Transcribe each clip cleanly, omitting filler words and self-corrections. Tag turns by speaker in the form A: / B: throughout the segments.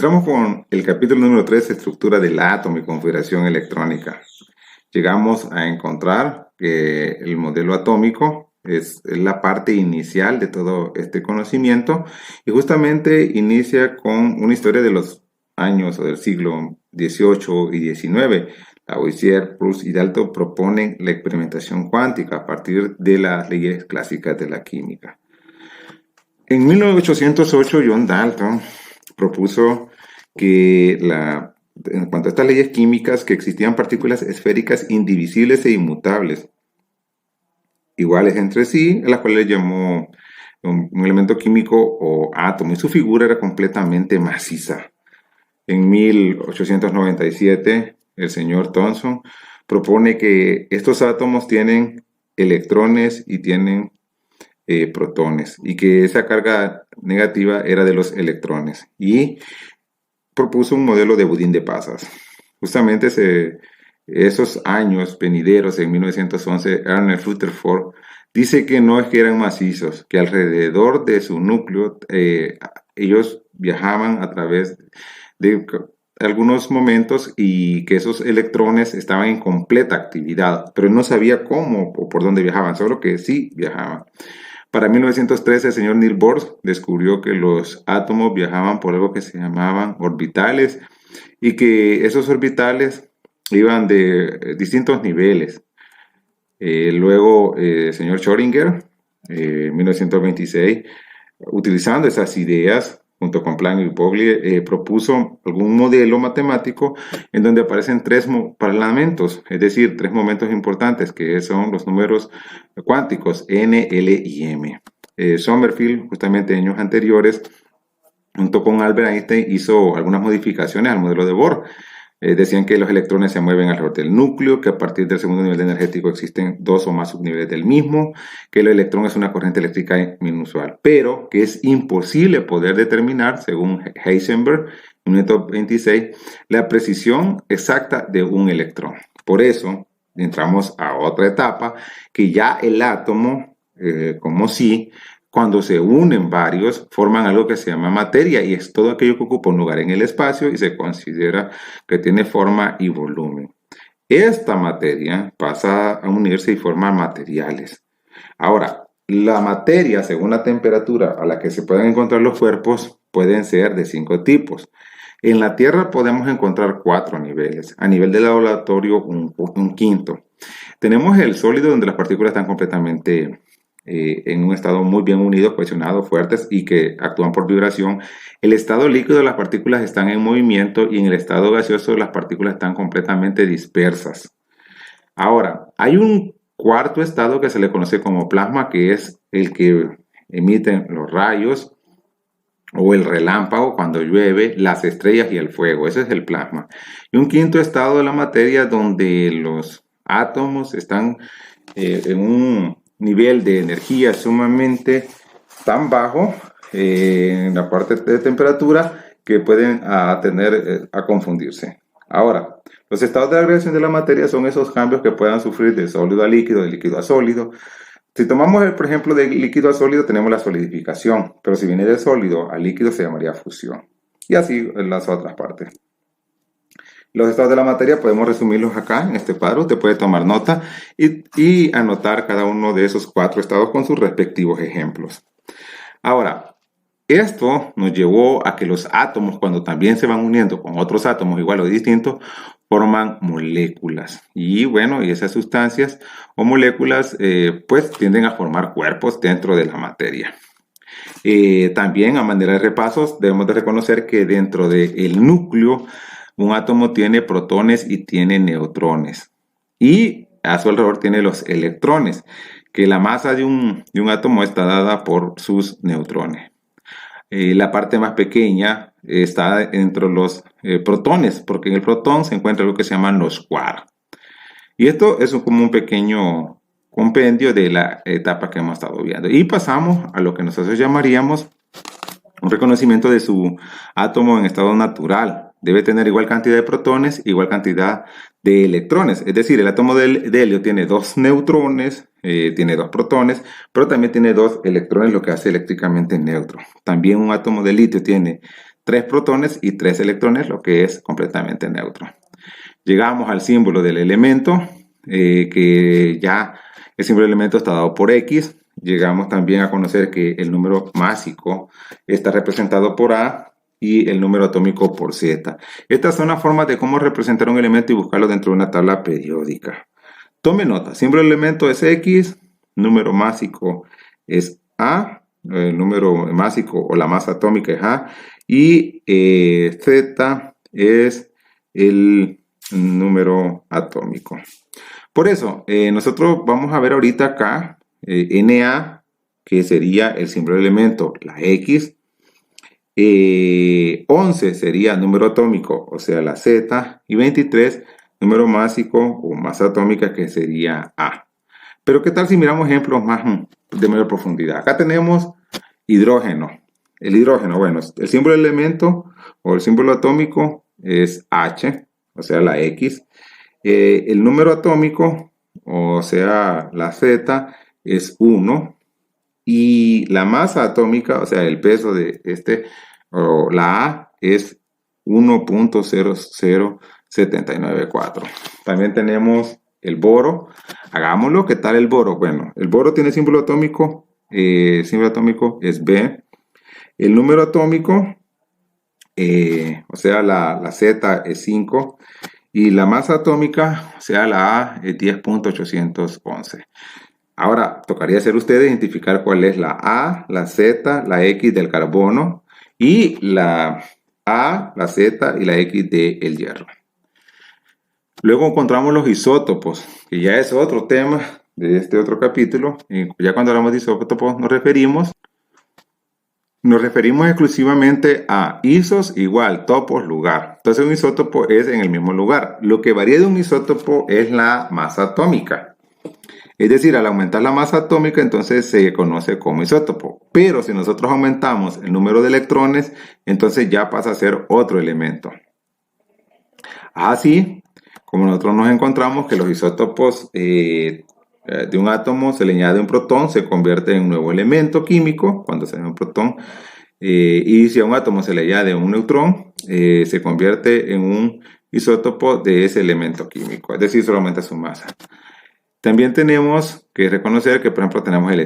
A: Entramos con el capítulo número 3, estructura del átomo y configuración electrónica. Llegamos a encontrar que el modelo atómico es la parte inicial de todo este conocimiento y justamente inicia con una historia de los años o del siglo XVIII y XIX. Lavoisier, Proust y Dalton proponen la experimentación cuántica a partir de las leyes clásicas de la química. En 1808, John Dalton propuso que en cuanto a estas leyes químicas, que existían partículas esféricas indivisibles e inmutables, iguales entre sí, a las cuales llamó un elemento químico o átomo, y su figura era completamente maciza. En 1897, el señor Thomson propone que estos átomos tienen electrones y tienen protones, y que esa carga negativa era de los electrones, y propuso un modelo de budín de pasas. Justamente esos años venideros, en 1911, Ernest Rutherford dice que no es que eran macizos, que alrededor de su núcleo ellos viajaban a través de algunos momentos y que esos electrones estaban en completa actividad, pero él no sabía cómo o por dónde viajaban, solo que sí viajaban. Para 1913, el señor Niels Bohr descubrió que los átomos viajaban por algo que se llamaban orbitales y que esos orbitales iban de distintos niveles. Luego, el señor Schrödinger, en 1926, utilizando esas ideas, junto con Planck y Broglie, propuso algún modelo matemático en donde aparecen tres parlamentos, es decir, tres momentos importantes, que son los números cuánticos n, l y m. Sommerfeld, justamente en años anteriores, junto con Albert Einstein, hizo algunas modificaciones al modelo de Bohr. Decían que los electrones se mueven alrededor del núcleo, que a partir del segundo nivel energético existen dos o más subniveles del mismo, que el electrón es una corriente eléctrica inusual, pero que es imposible poder determinar, según Heisenberg, en 1926, la precisión exacta de un electrón. Por eso entramos a otra etapa, que ya el átomo, como si cuando se unen varios, forman algo que se llama materia, y es todo aquello que ocupa un lugar en el espacio y se considera que tiene forma y volumen. Esta materia pasa a unirse y forma materiales. Ahora, la materia, según la temperatura a la que se pueden encontrar los cuerpos, pueden ser de 5 tipos. En la Tierra podemos encontrar 4 niveles. A nivel del laboratorio, un quinto. Tenemos el sólido, donde las partículas están completamente en un estado muy bien unido, cohesionados, fuertes y que actúan por vibración. El estado líquido, las partículas están en movimiento, y en el estado gaseoso las partículas están completamente dispersas. Ahora, hay un cuarto estado que se le conoce como plasma, que es el que emiten los rayos o el relámpago cuando llueve, las estrellas y el fuego. Ese es el plasma. Y un quinto estado de la materia, donde los átomos están en un nivel de energía sumamente tan bajo en la parte de temperatura que pueden tender a confundirse. Ahora, los estados de agregación de la materia son esos cambios que puedan sufrir de sólido a líquido, de líquido a sólido. Si tomamos por ejemplo, de líquido a sólido, tenemos la solidificación, pero si viene de sólido a líquido se llamaría fusión. Y así en las otras partes. Los estados de la materia podemos resumirlos acá en este cuadro. Usted puede tomar nota y anotar cada uno de esos 4 estados con sus respectivos ejemplos. Ahora, esto nos llevó a que los átomos, cuando también se van uniendo con otros átomos iguales o distintos, forman moléculas. Y bueno, y esas sustancias o moléculas pues tienden a formar cuerpos dentro de la materia. También, a manera de repasos, debemos de reconocer que dentro del núcleo un átomo tiene protones y tiene neutrones, y a su alrededor tiene los electrones, que la masa de un átomo está dada por sus neutrones. La parte más pequeña está entre los protones, porque en el protón se encuentra lo que se llaman los quarks. Y esto es como un pequeño compendio de la etapa que hemos estado viendo. Y pasamos a lo que nosotros llamaríamos un reconocimiento de su átomo en estado natural. Debe tener igual cantidad de protones, igual cantidad de electrones. Es decir, el átomo de helio tiene 2 neutrones, tiene 2 protones, pero también tiene 2 electrones, lo que hace eléctricamente neutro. También un átomo de litio tiene 3 protones y 3 electrones, lo que es completamente neutro. Llegamos al símbolo del elemento, que ya el símbolo del elemento está dado por X. Llegamos también a conocer que el número másico está representado por A y el número atómico por Z. Estas son las formas de cómo representar un elemento y buscarlo dentro de una tabla periódica. Tome nota, símbolo del elemento es X, número másico es A, el número másico o la masa atómica es A, y Z es el número atómico. Por eso, nosotros vamos a ver ahorita acá Na, que sería el símbolo del elemento, la X. 11 sería número atómico, o sea, la Z. Y 23, número másico o masa atómica, que sería A. Pero ¿qué tal si miramos ejemplos más de mayor profundidad? Acá tenemos hidrógeno. El hidrógeno, bueno, el símbolo del elemento o el símbolo atómico es H, o sea, la X. El número atómico, o sea, la Z, es 1. Y la masa atómica, o sea, el peso de o la A, es 1.00794. También tenemos el boro. Hagámoslo. ¿Qué tal el boro? Bueno, el boro tiene símbolo atómico. El símbolo atómico es B. El número atómico, o sea, la Z es 5. Y la masa atómica, o sea, la A, es 10.811. Ahora, tocaría hacer ustedes identificar cuál es la A, la Z, la X del carbono y la A, la Z y la X del hierro. Luego encontramos los isótopos, que ya es otro tema de este otro capítulo. Ya cuando hablamos de isótopos nos referimos exclusivamente a isos igual topos lugar. Entonces un isótopo es en el mismo lugar. Lo que varía de un isótopo es la masa atómica. Es decir, al aumentar la masa atómica, entonces se conoce como isótopo. Pero si nosotros aumentamos el número de electrones, entonces ya pasa a ser otro elemento. Así como nosotros nos encontramos que los isótopos de un átomo se le añade un protón, se convierte en un nuevo elemento químico cuando se añade un protón. Y si a un átomo se le añade un neutrón, se convierte en un isótopo de ese elemento químico. Es decir, solo aumenta su masa. También tenemos que reconocer que, por ejemplo, tenemos el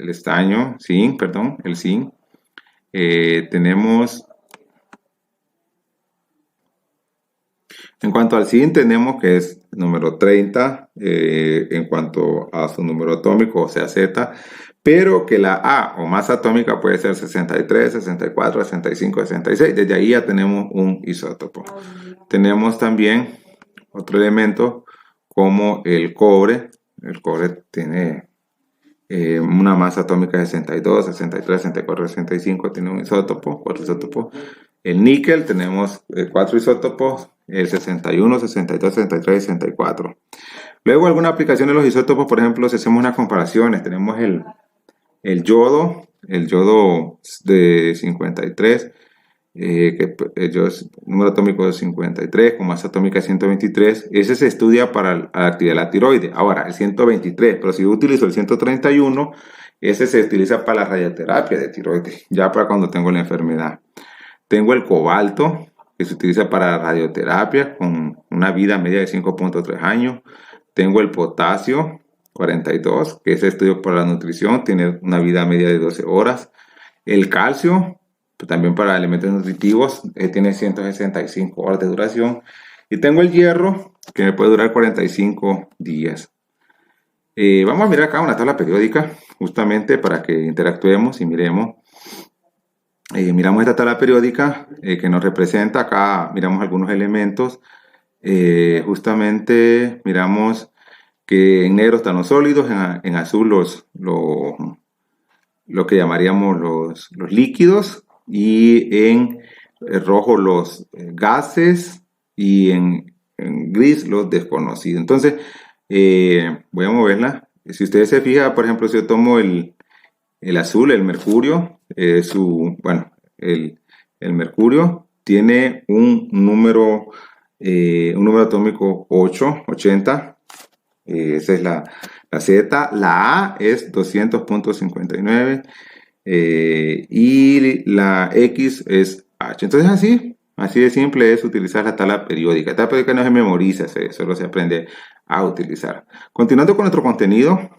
A: estaño, zinc, perdón, el zinc. Tenemos, en cuanto al zinc, tenemos que es número 30 en cuanto a su número atómico, o sea, Z, pero que la A o masa atómica puede ser 63, 64, 65, 66. Desde ahí ya tenemos un isótopo. Tenemos también otro elemento como el cobre. El cobre tiene una masa atómica de 62, 63, 64, 65, tiene un isótopo, 4 isótopos. El níquel tenemos 4 isótopos, el 61, 62, 63 y 64. Luego alguna aplicación de los isótopos, por ejemplo, si hacemos unas comparaciones, tenemos el yodo de 53, que el número atómico de 53 con masa atómica de 123, ese se estudia para la actividad de la tiroides. Ahora, el 123, pero si yo utilizo el 131, ese se utiliza para la radioterapia de tiroides, ya para cuando tengo la enfermedad. Tengo el cobalto, que se utiliza para radioterapia con una vida media de 5.3 años. Tengo el potasio, 42, que es estudio para la nutrición, tiene una vida media de 12 horas. El calcio, también para alimentos nutritivos, tiene 165 horas de duración. Y tengo el hierro, que me puede durar 45 días. Vamos a mirar acá una tabla periódica, justamente para que interactuemos y miremos. Miramos esta tabla periódica que nos representa. Acá miramos algunos elementos. Justamente miramos que en negro están los sólidos, en azul lo que llamaríamos los líquidos, y en rojo los gases, y en gris los desconocidos. Entonces, voy a moverla. Si ustedes se fijan, por ejemplo, si yo tomo el azul, el mercurio, el mercurio tiene un número atómico 80. Esa es la Z. La A es 200.59. y la X es H. Entonces así de simple es utilizar la tabla periódica. La tabla periódica no se memoriza, solo se aprende a utilizar. Continuando con nuestro contenido,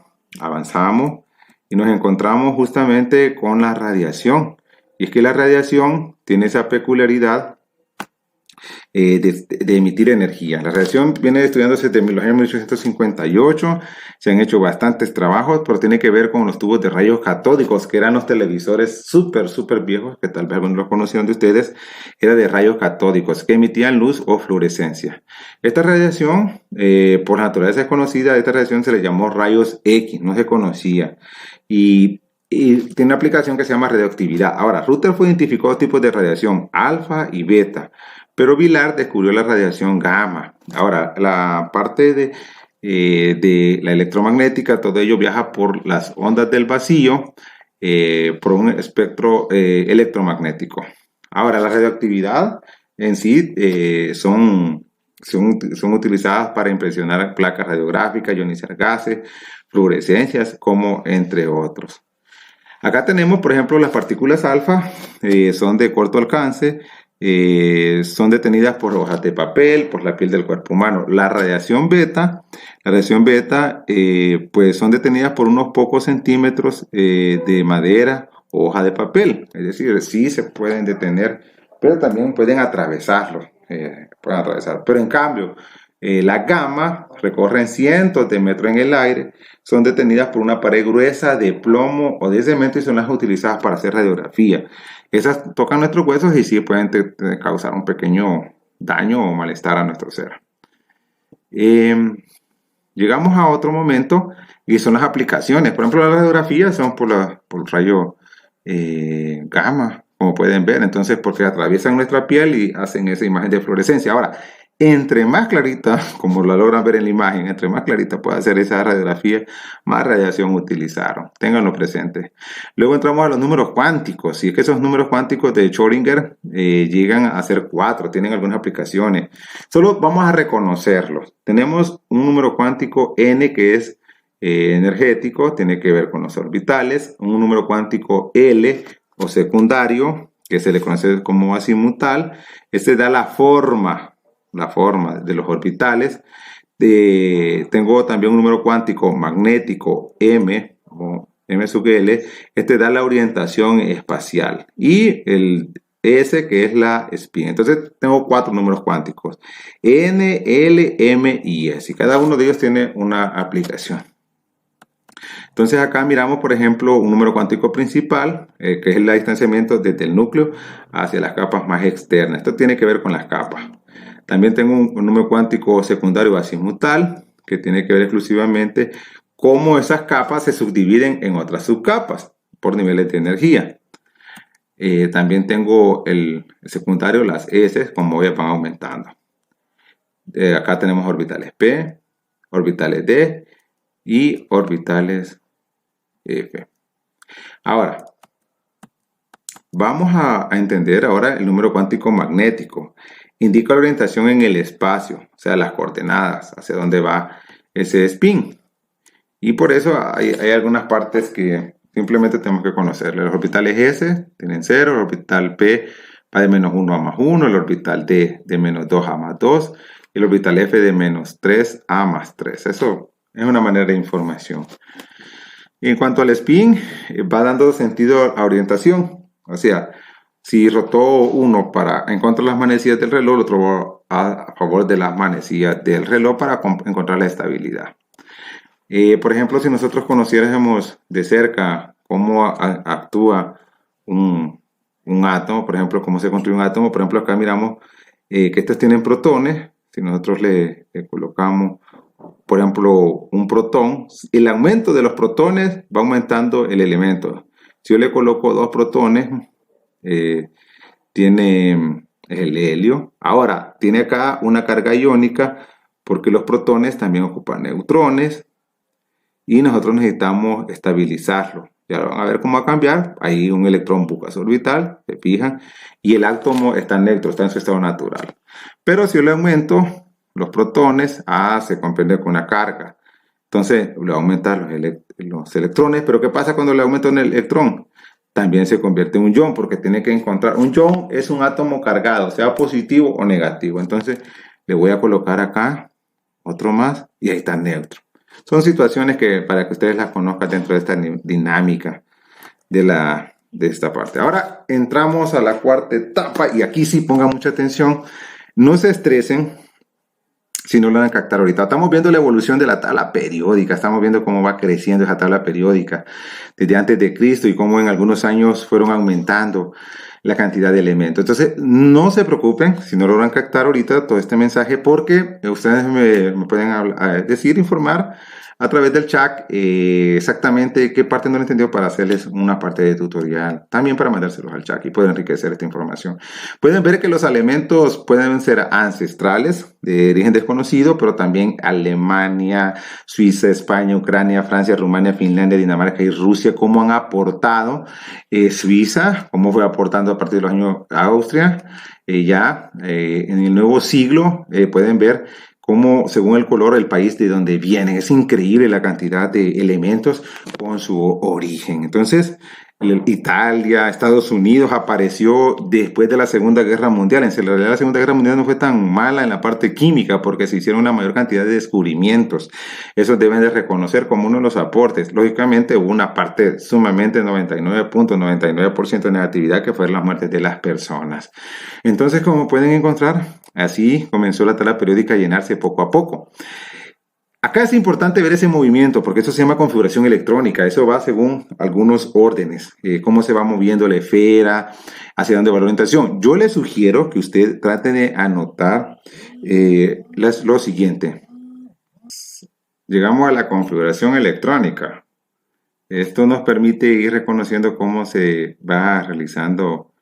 A: avanzamos y nos encontramos justamente con la radiación. Y es que la radiación tiene esa peculiaridad de emitir energía. La radiación viene estudiándose desde los años 1858, se han hecho bastantes trabajos, pero tiene que ver con los tubos de rayos catódicos, que eran los televisores súper viejos, que tal vez algunos los conocieron de ustedes, era de rayos catódicos, que emitían luz o fluorescencia. Esta radiación, por naturaleza desconocida, a esta radiación se le llamó rayos X, no se conocía, y tiene una aplicación que se llama radioactividad. Ahora, Rutherford identificó dos tipos de radiación, alfa y beta, pero Villard descubrió la radiación gamma. Ahora, la parte de la electromagnética, todo ello viaja por las ondas del vacío, por un espectro electromagnético. Ahora, la radioactividad en sí son utilizadas para impresionar placas radiográficas, ionizar gases, fluorescencias, como entre otros. Acá tenemos, por ejemplo, las partículas alfa, son de corto alcance, son detenidas por hojas de papel, por la piel del cuerpo humano. La radiación beta, pues son detenidas por unos pocos centímetros de madera o hoja de papel. Es decir, sí se pueden detener, pero también pueden atravesarlo. Pero en cambio, las gamma recorren cientos de metros en el aire, son detenidas por una pared gruesa de plomo o de cemento y son las utilizadas para hacer radiografía. Esas tocan nuestros huesos y sí pueden causar un pequeño daño o malestar a nuestro ser. Llegamos a otro momento y son las aplicaciones. Por ejemplo, las radiografías son por el rayo gamma, como pueden ver. Entonces, porque atraviesan nuestra piel y hacen esa imagen de fluorescencia. Ahora, entre más clarita, como la logran ver en la imagen, entre más clarita puede hacer esa radiografía, más radiación utilizaron. Ténganlo presente. Luego entramos a los números cuánticos. Y es que esos números cuánticos de Schrödinger llegan a ser 4, tienen algunas aplicaciones. Solo vamos a reconocerlos. Tenemos un número cuántico n que es energético, tiene que ver con los orbitales. Un número cuántico L o secundario, que se le conoce como azimutal. Este da la forma de los orbitales. Tengo también un número cuántico magnético M, o M sub L, este da la orientación espacial, y el S, que es la spin. Entonces tengo 4 números cuánticos, N, L, M y S, y cada uno de ellos tiene una aplicación. Entonces acá miramos, por ejemplo, un número cuántico principal, que es el distanciamiento desde el núcleo hacia las capas más externas. Esto tiene que ver con las capas. También tengo un número cuántico secundario azimutal, que tiene que ver exclusivamente cómo esas capas se subdividen en otras subcapas por niveles de energía. También tengo el secundario, las S, como van aumentando. Acá tenemos orbitales P, orbitales D y orbitales F. Ahora, vamos a entender ahora el número cuántico magnético. Indica la orientación en el espacio, o sea, las coordenadas, hacia dónde va ese spin. Y por eso hay algunas partes que simplemente tenemos que conocer. Los orbitales S tienen 0, el orbital P va de menos 1 a más 1, el orbital D de menos 2 a más 2, y el orbital F de menos 3 a más 3. Eso es una manera de información. Y en cuanto al spin, va dando sentido a orientación. O sea, si rotó uno en contra de las manecillas del reloj, el otro a favor de las manecillas del reloj para encontrar la estabilidad. Por ejemplo, si nosotros conociéramos de cerca cómo actúa un átomo, por ejemplo, cómo se construye un átomo, por ejemplo, acá miramos que estos tienen protones. Si nosotros le colocamos, por ejemplo, un protón, el aumento de los protones va aumentando el elemento. Si yo le coloco 2 protones, tiene el helio. Ahora, tiene acá una carga iónica porque los protones también ocupan neutrones y nosotros necesitamos estabilizarlo. Ya van a ver cómo va a cambiar. Ahí un electrón busca su orbital, se fijan, y el átomo está neutro, está en su estado natural. Pero si yo le aumento los protones, se comprende con una carga. Entonces le va a aumentar los electrones. Pero ¿qué pasa cuando le aumento un electrón? también se convierte en un ion, porque tiene que encontrar, un ion es un átomo cargado, sea positivo o negativo. Entonces le voy a colocar acá otro más y ahí está neutro. Son situaciones que para que ustedes las conozcan dentro de esta dinámica de esta parte. Ahora entramos a la cuarta etapa y aquí sí pongan mucha atención. No se estresen si no lo van a captar ahorita. Estamos viendo la evolución de la tabla periódica, estamos viendo cómo va creciendo esa tabla periódica desde antes de Cristo y cómo en algunos años fueron aumentando la cantidad de elementos. Entonces, no se preocupen si no logran captar ahorita todo este mensaje, porque ustedes me pueden decir, informar a través del chat exactamente qué parte no lo entendió para hacerles una parte de tutorial, también para mandárselos al chat y poder enriquecer esta información. Pueden ver que los elementos pueden ser ancestrales, de origen desconocido, pero también Alemania, Suiza, España, Ucrania, Francia, Rumania, Finlandia, Dinamarca y Rusia, cómo han aportado, Suiza, cómo fue aportando a partir de los años Austria, en el nuevo siglo, pueden ver cómo, según el color, el país de donde vienen. Es increíble la cantidad de elementos con su origen. Entonces, Italia, Estados Unidos apareció después de la Segunda Guerra Mundial. En realidad, la Segunda Guerra Mundial no fue tan mala en la parte química porque se hicieron una mayor cantidad de descubrimientos. Eso deben de reconocer como uno de los aportes. Lógicamente, hubo una parte sumamente 99.99% de negatividad, que fue las muertes de las personas. Entonces, como pueden encontrar, así comenzó la tabla periódica a llenarse poco a poco. Acá es importante ver ese movimiento, porque eso se llama configuración electrónica. Eso va según algunos órdenes, cómo se va moviendo la esfera, hacia dónde va la orientación. Yo le sugiero que usted trate de anotar lo siguiente. Llegamos a la configuración electrónica. Esto nos permite ir reconociendo cómo se va realizando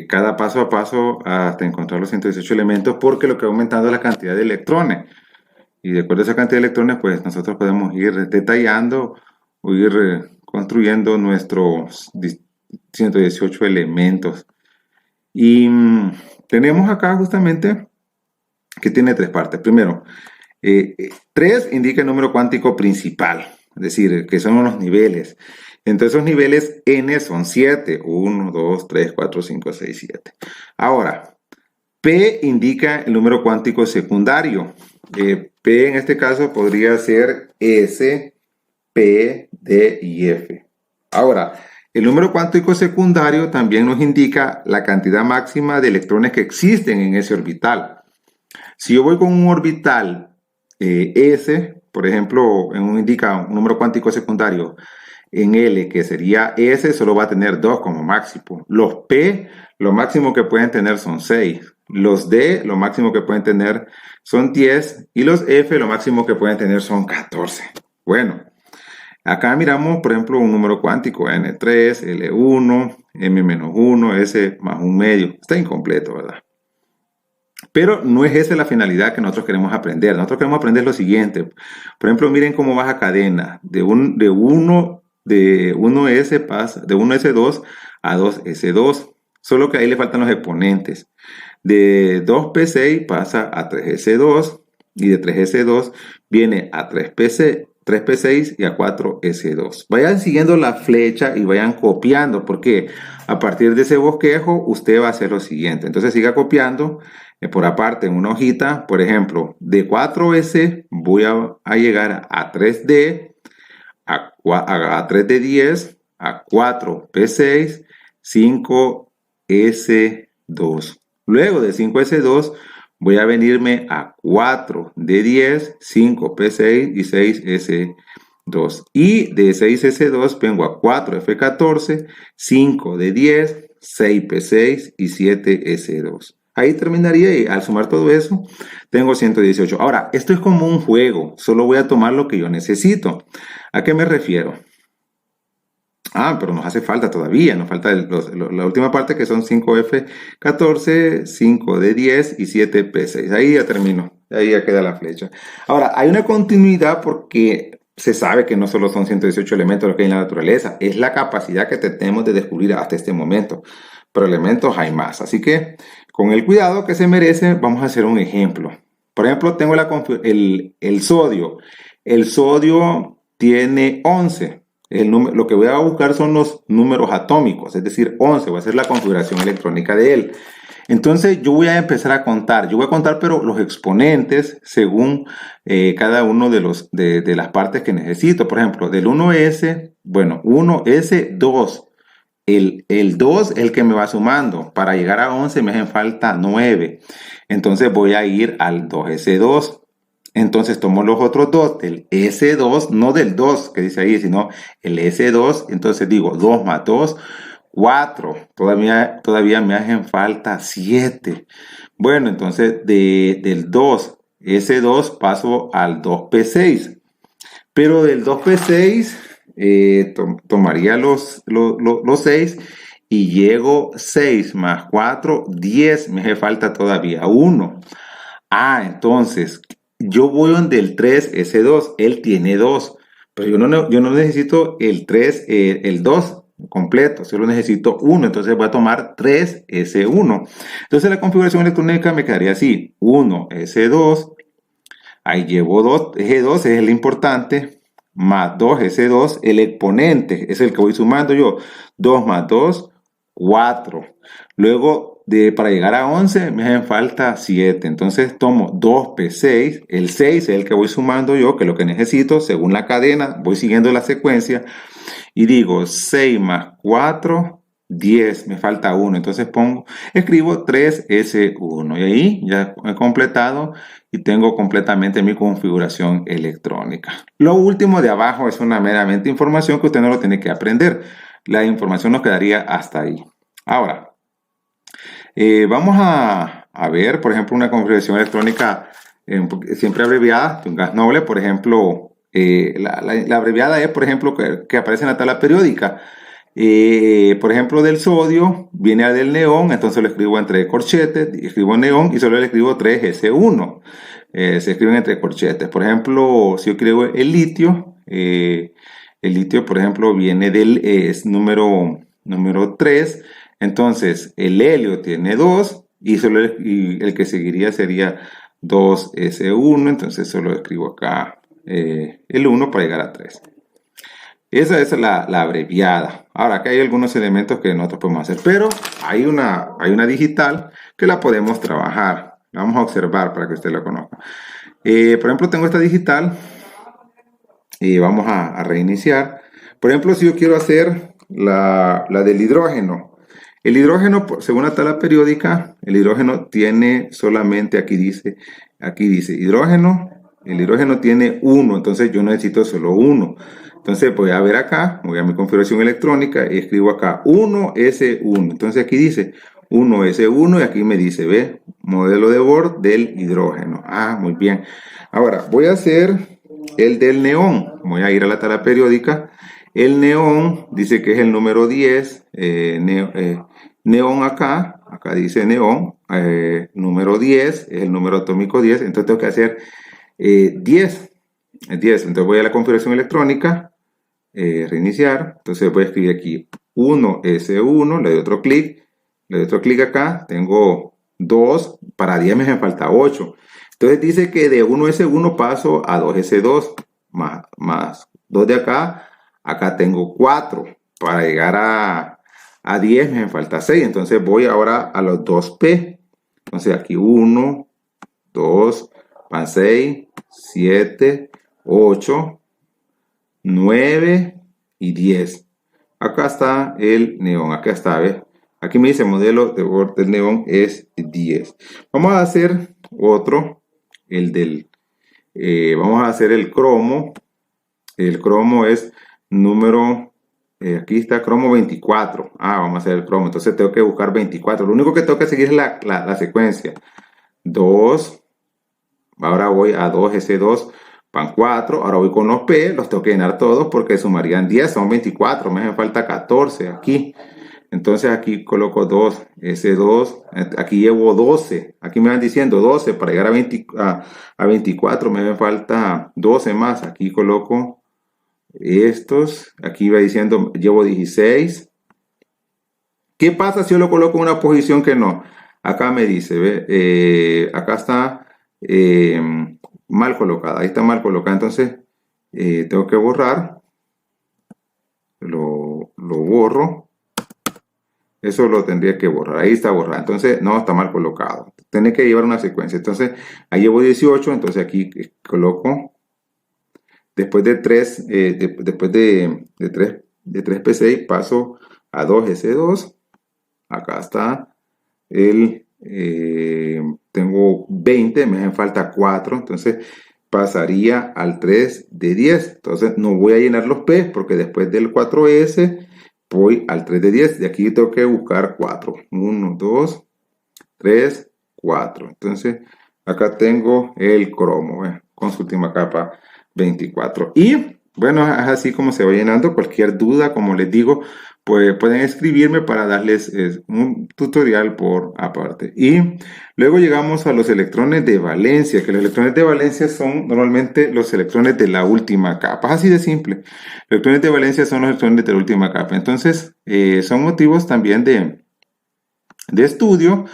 A: cada paso a paso hasta encontrar los 118 elementos, porque lo que va aumentando es la cantidad de electrones. Y de acuerdo a esa cantidad de electrones, pues nosotros podemos ir detallando o ir construyendo nuestros 118 elementos. Y tenemos acá justamente que tiene tres partes. Primero, 3 indica el número cuántico principal, es decir, que son los niveles. Entre esos niveles, n son 7. 1, 2, 3, 4, 5, 6, 7. Ahora, P indica el número cuántico secundario. P en este caso podría ser S, P, D y F. Ahora, el número cuántico secundario también nos indica la cantidad máxima de electrones que existen en ese orbital. Si yo voy con un orbital S, por ejemplo, indica un número cuántico secundario en L, que sería S, solo va a tener 2 como máximo. Los P, lo máximo que pueden tener son 6. Los D, lo máximo que pueden tener son 10. Y los F, lo máximo que pueden tener son 14. Bueno, acá miramos, por ejemplo, un número cuántico, N3, L1, M-1, S más un medio. Está incompleto, ¿verdad? Pero no es esa la finalidad que nosotros queremos aprender. Nosotros queremos aprender lo siguiente. Por ejemplo, miren cómo baja cadena. De 1S2 a 2S2. Solo que ahí le faltan los exponentes. De 2P6 pasa a 3S2. Y de 3S2 viene a 3P6 y a 4S2. Vayan siguiendo la flecha y vayan copiando, porque a partir de ese bosquejo usted va a hacer lo siguiente. Entonces siga copiando por aparte en una hojita. Por ejemplo, de 4S voy a llegar a 3D, a 3D10, a 4P6, 5S2. Luego de 5S2 voy a venirme a 4D10, 5P6 y 6S2. Y de 6S2 vengo a 4F14, 5D10, 6P6 y 7S2. Ahí terminaría y al sumar todo eso tengo 118. Ahora, esto es como un juego. Solo voy a tomar lo que yo necesito. ¿A qué me refiero? Pero nos hace falta todavía, nos falta la última parte, que son 5F14, 5D10 y 7P6. Ahí ya termino, ahí ya queda la flecha. Ahora, hay una continuidad porque se sabe que no solo son 118 elementos los que hay en la naturaleza, es la capacidad que tenemos de descubrir hasta este momento. Pero elementos hay más, así que con el cuidado que se merece, vamos a hacer un ejemplo. Por ejemplo, tengo el sodio. El sodio tiene 11. Lo que voy a buscar son los números atómicos, es decir, 11, voy a hacer la configuración electrónica de él. Entonces yo voy a empezar a contar, yo voy a contar pero los exponentes según cada uno de las partes que necesito. Por ejemplo, del 1S, bueno, 1S, 2. El 2 es el que me va sumando. Para llegar a 11 me hacen falta 9. Entonces voy a ir al 2S2. Entonces tomo los otros dos del S2, no del 2 que dice ahí, sino el S2. Entonces digo 2 más 2, 4. Todavía me hacen falta 7. Bueno, entonces del 2, S2 paso al 2P6. Pero del 2P6 tomaría los 6 y llego 6 más 4, 10. Me hace falta todavía 1. Entonces yo voy donde el 3S2, él tiene 2, pero yo no necesito el 3, el 2 completo, solo necesito 1, entonces voy a tomar 3S1. Entonces la configuración electrónica me quedaría así, 1S2, ahí llevo 2, G2 es el importante, más 2S2, el exponente es el que voy sumando yo, 2 más 2, 4. Luego, para llegar a 11 me hacen falta 7. Entonces tomo 2P6. El 6 es el que voy sumando yo, que es lo que necesito. Según la cadena, voy siguiendo la secuencia. Y digo 6 más 4, 10. Me falta 1. Entonces escribo 3S1. Y ahí ya he completado y tengo completamente mi configuración electrónica. Lo último de abajo es una meramente información que usted no lo tiene que aprender. La información nos quedaría hasta ahí. Ahora, vamos a ver, por ejemplo, una configuración electrónica siempre abreviada de un gas noble. Por ejemplo, la abreviada es, por ejemplo, que aparece en la tabla periódica. Por ejemplo, del sodio viene al del neón, entonces lo escribo entre corchetes, escribo neón y solo le escribo 3S1. Se escriben entre corchetes. Por ejemplo, si yo escribo el litio, por ejemplo, viene del número 3. Entonces, el helio tiene 2 y el que seguiría sería 2S1. Entonces, solo escribo acá el 1 para llegar a 3. Esa es la abreviada. Ahora, acá hay algunos elementos que nosotros podemos hacer, pero hay una digital que la podemos trabajar. La vamos a observar para que usted la conozca. Por ejemplo, tengo esta digital y vamos a reiniciar. Por ejemplo, si yo quiero hacer la del hidrógeno. El hidrógeno, según la tabla periódica, el hidrógeno tiene solamente, aquí dice hidrógeno, el hidrógeno tiene 1, entonces yo necesito solo 1. Entonces voy a ver acá, voy a mi configuración electrónica y escribo acá 1S1. Entonces aquí dice 1S1 y aquí me dice, ve, modelo de Bohr del hidrógeno. Muy bien. Ahora voy a hacer el del neón. Voy a ir a la tabla periódica. El neón dice que es el número 10. Neón acá dice neón. Número 10 es el número atómico 10. Entonces tengo que hacer 10. Entonces voy a la configuración electrónica. Reiniciar. Entonces voy a escribir aquí 1S1. Le doy otro clic acá. Tengo 2. Para 10 me hace falta 8. Entonces dice que de 1S1 paso a 2S2 más 2 de acá. Acá tengo 4. Para llegar a 10 me falta 6. Entonces voy ahora a los 2P. Entonces aquí 1, 2, van 6, 7, 8, 9 y 10. Acá está el neón. Acá está, ¿ves? Aquí me dice modelo de Bohr del neón es 10. Vamos a hacer otro. Vamos a hacer el cromo. El cromo es número, aquí está cromo 24. Vamos a hacer el cromo. Entonces tengo que buscar 24. Lo único que tengo que seguir es la secuencia. 2. Ahora voy a 2S2. Van 4. Ahora voy con los P. Los tengo que llenar todos porque sumarían 10. Son 24. Me hace falta 14 aquí. Entonces aquí coloco 2S2. Aquí llevo 12. Aquí me van diciendo 12. Para llegar a 24 me hace falta 12 más. Aquí coloco estos. Aquí va diciendo llevo 16. ¿Qué pasa si yo lo coloco en una posición que no? Acá me dice, ¿ve? Acá está mal colocada. Ahí está mal colocada. Entonces tengo que borrar. lo borro. Eso lo tendría que borrar. Ahí está borrado. Entonces, no, está mal colocado. Tiene que llevar una secuencia. Entonces, ahí llevo 18. Entonces, aquí coloco. Después de 3, después de 3 P6, paso a 2S2. Acá está tengo 20, me hacen falta 4. Entonces, pasaría al 3 de 10. Entonces, no voy a llenar los P porque después del 4S voy al 3 de 10. De aquí tengo que buscar 4. 1, 2, 3, 4. Entonces, acá tengo el cromo, con su última capa 24. Y bueno, es así como se va llenando. Cualquier duda, como les digo, pues pueden escribirme para darles un tutorial por aparte. Y luego llegamos a los electrones de valencia, que los electrones de valencia son normalmente los electrones de la última capa. Así de simple. Los electrones de valencia son los electrones de la última capa. Entonces, son motivos también de estudio.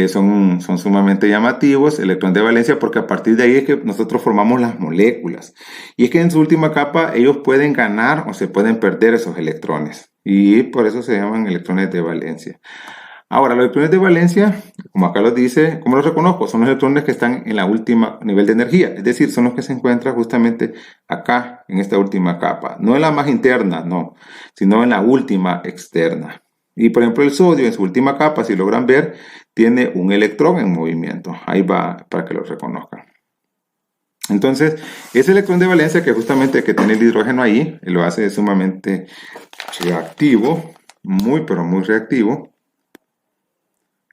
A: Son sumamente llamativos, electrón de valencia, porque a partir de ahí es que nosotros formamos las moléculas. Y es que en su última capa ellos pueden ganar o se pueden perder esos electrones. Y por eso se llaman electrones de valencia. Ahora, los electrones de valencia, como acá los dice, ¿cómo los reconozco? Son los electrones que están en la última nivel de energía. Es decir, son los que se encuentran justamente acá, en esta última capa. No en la más interna, no, sino en la última externa. Y por ejemplo el sodio en su última capa, si logran ver, tiene un electrón en movimiento. Ahí va para que lo reconozcan. Entonces, ese electrón de valencia que justamente que tiene el hidrógeno ahí, lo hace sumamente reactivo, pero muy reactivo.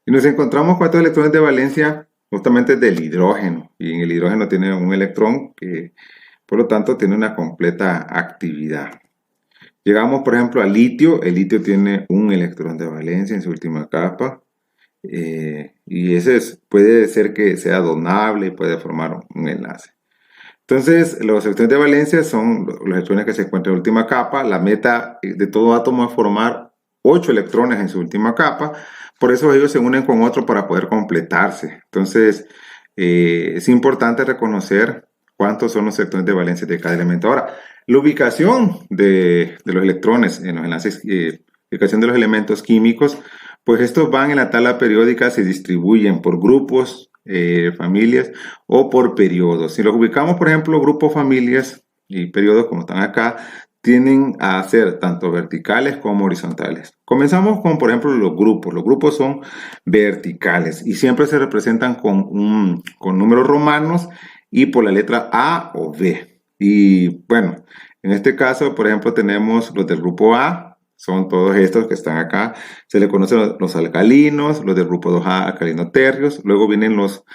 A: Y nos encontramos con estos electrones de valencia justamente del hidrógeno. Y en el hidrógeno tiene un electrón que, por lo tanto, tiene una completa actividad. Llegamos, por ejemplo, al litio. El litio tiene un electrón de valencia en su última capa. Y ese puede ser que sea donable y puede formar un enlace. Entonces, los electrones de valencia son los electrones que se encuentran en la última capa. La meta de todo átomo es formar 8 electrones en su última capa. Por eso ellos se unen con otro para poder completarse. Entonces, es importante reconocer cuántos son los electrones de valencia de cada elemento. Ahora, la ubicación de los electrones en los enlaces, ubicación de los elementos químicos, pues estos van en la tabla periódica, se distribuyen por grupos, familias o por periodos. Si los ubicamos, por ejemplo, grupos, familias y periodos como están acá, tienden a ser tanto verticales como horizontales. Comenzamos con, por ejemplo, los grupos. Los grupos son verticales y siempre se representan con números romanos y por la letra A o B. Y bueno, en este caso, por ejemplo, tenemos los del grupo A, son todos estos que están acá. Se le conocen los alcalinos, los del grupo 2A, alcalinoterrios. Luego vienen los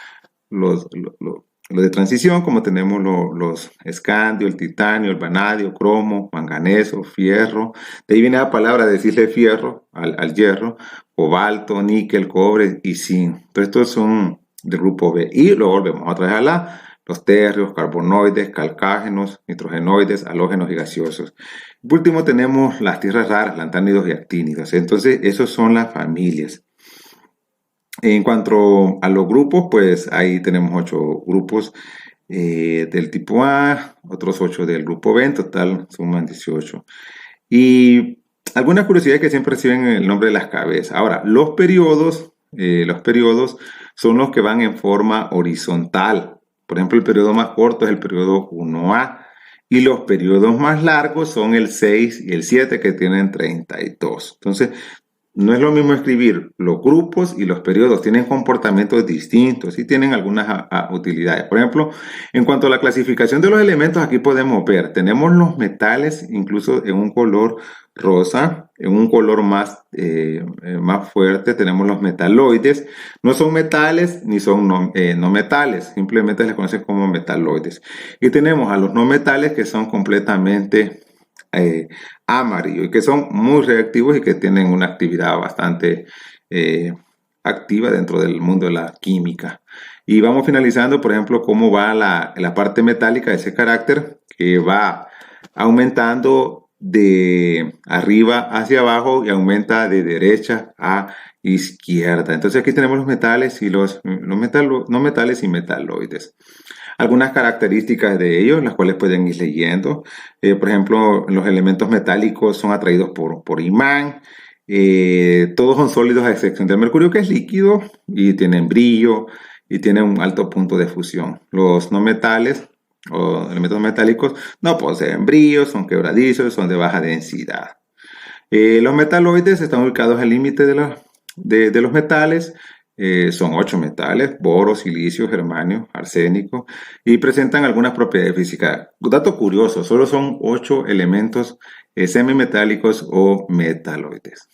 A: de transición, como tenemos los escandio, el titanio, el vanadio, cromo, manganeso, fierro. De ahí viene la palabra de decirle fierro al hierro, cobalto, níquel, cobre y zinc. Entonces, estos son del grupo B. Y luego volvemos otra vez a los terrios, carbonoides, calcágenos, nitrogenoides, halógenos y gaseosos. Por último tenemos las tierras raras, lantánidos y actínidos. Entonces, esos son las familias. En cuanto a los grupos, pues ahí tenemos 8 grupos del tipo A, otros 8 del grupo B, en total suman 18. Y algunas curiosidades que siempre reciben el nombre de las cabezas. Ahora, los periodos son los que van en forma horizontal. Por ejemplo, el periodo más corto es el periodo 1A y los periodos más largos son el 6 y el 7 que tienen 32. Entonces, no es lo mismo escribir los grupos y los periodos, tienen comportamientos distintos y tienen algunas utilidades. Por ejemplo, en cuanto a la clasificación de los elementos, aquí podemos ver, tenemos los metales incluso en un color rosa, en un color más fuerte tenemos los metaloides. No son metales ni son no metales, simplemente les conocen como metaloides. Y tenemos a los no metales que son completamente amarillo y que son muy reactivos y que tienen una actividad bastante activa dentro del mundo de la química. Y vamos finalizando, por ejemplo, cómo va la parte metálica de ese carácter, que va aumentando de arriba hacia abajo y aumenta de derecha a izquierda. Entonces aquí tenemos los metales y los no metales y metaloides. Algunas características de ellos, las cuales pueden ir leyendo. Por ejemplo, los elementos metálicos son atraídos por imán. Todos son sólidos a excepción del mercurio, que es líquido y tienen brillo y tienen un alto punto de fusión. Los no metales o elementos metálicos no poseen brillo, son quebradizos, son de baja densidad. Los metaloides están ubicados al límite de los metales. Son 8 metales: boro, silicio, germanio, arsénico, y presentan algunas propiedades físicas. Dato curioso, solo son 8 elementos semimetálicos o metaloides.